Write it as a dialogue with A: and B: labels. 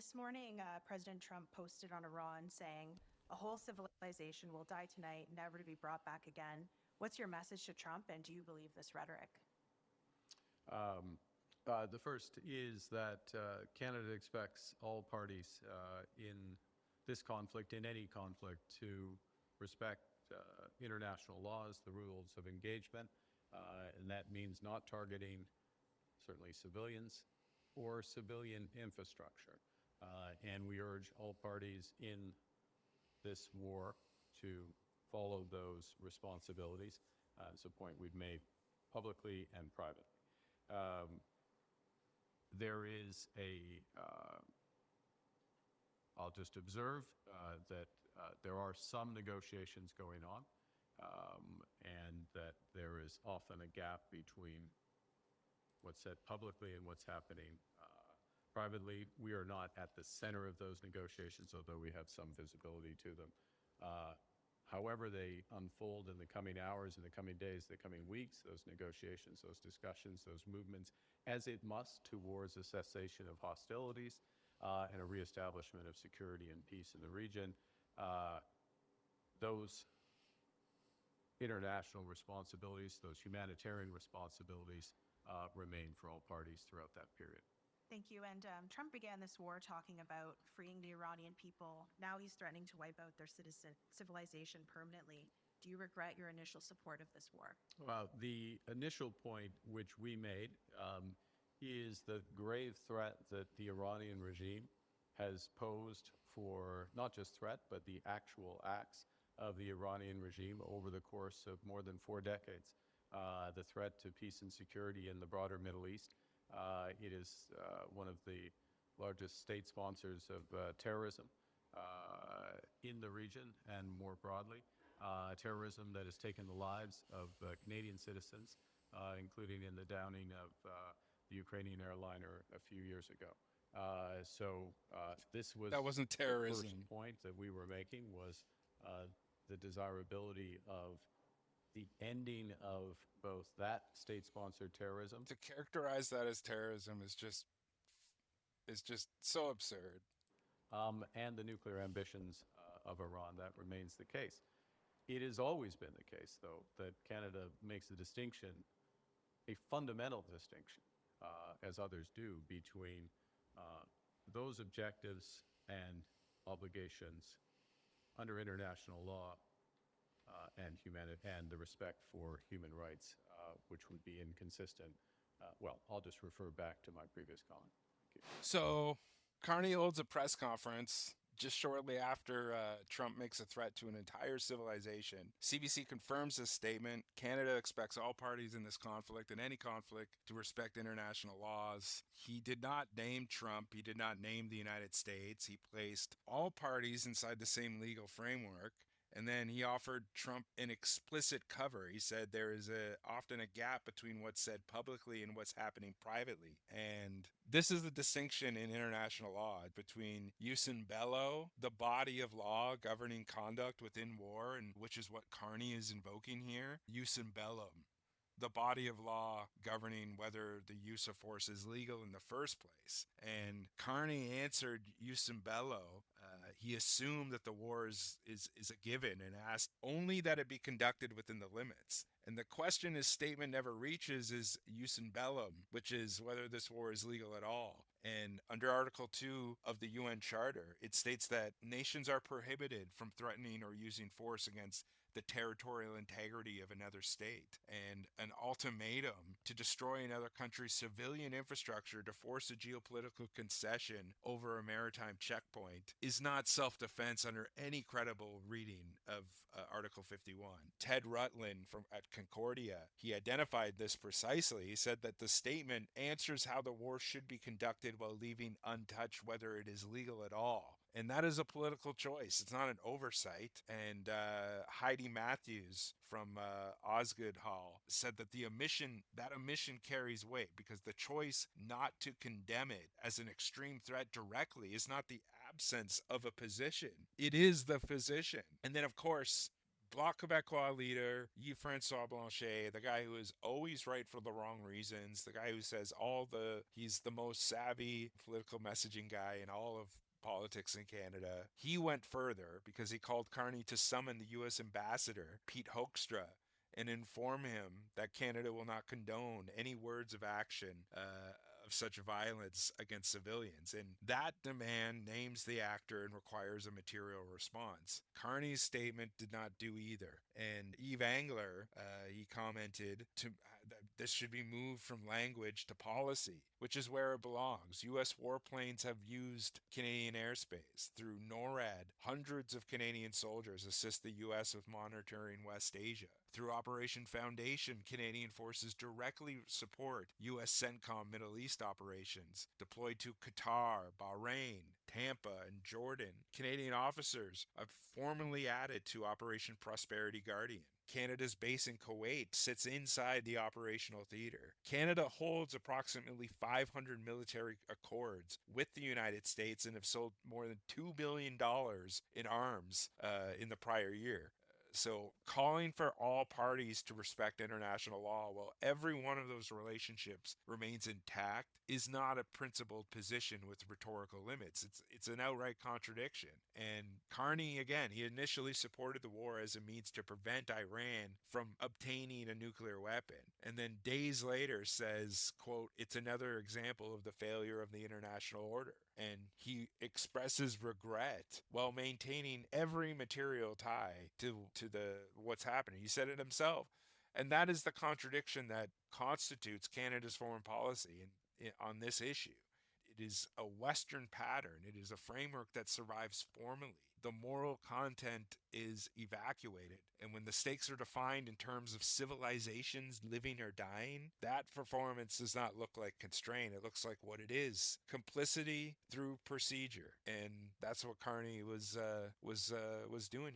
A: This morning, President Trump posted on Iran saying, a whole civilization will die tonight, never to be brought back again. What's your message to Trump, and do you believe this rhetoric?
B: The first is that Canada expects all parties in this conflict, in any conflict, to respect international laws, the rules of engagement, and that means not targeting certainly civilians or civilian infrastructure. And we urge all parties in this war to follow those responsibilities. It's a point we've made publicly and privately. There is I'll just observe that there are some negotiations going on, and that there is often a gap between what's said publicly and what's happening privately. We are not at the center of those negotiations, although we have some visibility to them. However they unfold in the coming hours, in the coming days, the coming weeks, those negotiations, those discussions, those movements, as it must towards a cessation of hostilities and a reestablishment of security and peace in the region, those international responsibilities, those humanitarian responsibilities remain for all parties throughout that period.
A: Thank you. And Trump began this war talking about freeing the Iranian people. Now he's threatening to wipe out their civilization permanently. Do you regret your initial support of this war?
B: Well, the initial point which we made is the grave threat that the Iranian regime has posed for not just threat, but the actual acts of the Iranian regime over the course of more than 4 decades. The threat to peace and security in the broader Middle East. It is one of the largest state sponsors of terrorism in the region and more broadly. Terrorism that has taken the lives of Canadian citizens, including in the downing of the Ukrainian airliner a few years ago. So this was
C: That wasn't
B: the
C: terrorism.
B: first point that we were making was the desirability of the ending of both that state-sponsored terrorism.
C: To characterize that as terrorism is just so absurd.
B: And the nuclear ambitions of Iran. That remains the case. It has always been the case, though, that Canada makes a distinction, a fundamental distinction, as others do, between those objectives and obligations under international law and the respect for human rights, which would be inconsistent. Well, I'll just refer back to my previous comment. Thank you.
C: So Carney holds a press conference just shortly after Trump makes a threat to an entire civilization. CBC confirms this statement. Canada expects all parties in this conflict and any conflict to respect international laws. He did not name Trump. He did not name the United States. He placed all parties inside the same legal framework. And then he offered Trump an explicit cover. He said there is often a gap between what's said publicly and what's happening privately. And this is the distinction in international law between jus in bello, the body of law governing conduct within war, and which is what Carney is invoking here, jus in bellum, the body of law governing whether the use of force is legal in the first place. And Carney answered jus in bello. He assumed that the war is a given and asked only that it be conducted within the limits. And the question his statement never reaches is jus in bellum, which is whether this war is legal at all. And under Article 2 of the UN Charter, it states that nations are prohibited from threatening or using force against the territorial integrity of another state. And an ultimatum to destroy another country's civilian infrastructure to force a geopolitical concession over a maritime checkpoint is not self-defense under any credible reading of Article 51. Ted Rutland at Concordia, he identified this precisely. He said that the statement answers how the war should be conducted while leaving untouched whether it is legal at all. And that is a political choice. It's not an oversight. And Heidi Matthews from Osgoode Hall said that that omission carries weight because the choice not to condemn it as an extreme threat directly is not the absence of a position. It is the position. And then, of course, Bloc Québécois leader, Yves-François Blanchet, the guy who is always right for the wrong reasons, the guy who says he's the most savvy political messaging guy in all of politics in Canada. He went further because he called Carney to summon the U.S. ambassador, Pete Hoekstra, and inform him that Canada will not condone any words of action of such violence against civilians. And that demand names the actor and requires a material response. Carney's statement did not do either. And Yves Angler, he commented this should be moved from language to policy, which is where it belongs. U.S. warplanes have used Canadian airspace. Through NORAD, hundreds of Canadian soldiers assist the U.S. with monitoring West Asia. Through Operation Foundation, Canadian forces directly support U.S. CENTCOM Middle East operations deployed to Qatar, Bahrain, Tampa, and Jordan. Canadian officers have formally added to Operation Prosperity Guardian. Canada's base in Kuwait sits inside the operational theater. Canada holds approximately 500 military accords with the United States and have sold more than $2 billion in arms in the prior year. So calling for all parties to respect international law while every one of those relationships remains intact is not a principled position with rhetorical limits. It's an outright contradiction. And Carney, again, he initially supported the war as a means to prevent Iran from obtaining a nuclear weapon. And then days later says, quote, it's another example of the failure of the international order. And he expresses regret while maintaining every material tie to the what's happening. He said it himself. And that is the contradiction that constitutes Canada's foreign policy on this issue. It is a Western pattern. It is a framework that survives formally. The moral content is evacuated. And when the stakes are defined in terms of civilizations living or dying, that performance does not look like constraint. It looks like what it is: complicity through procedure. And that's what Carney was doing.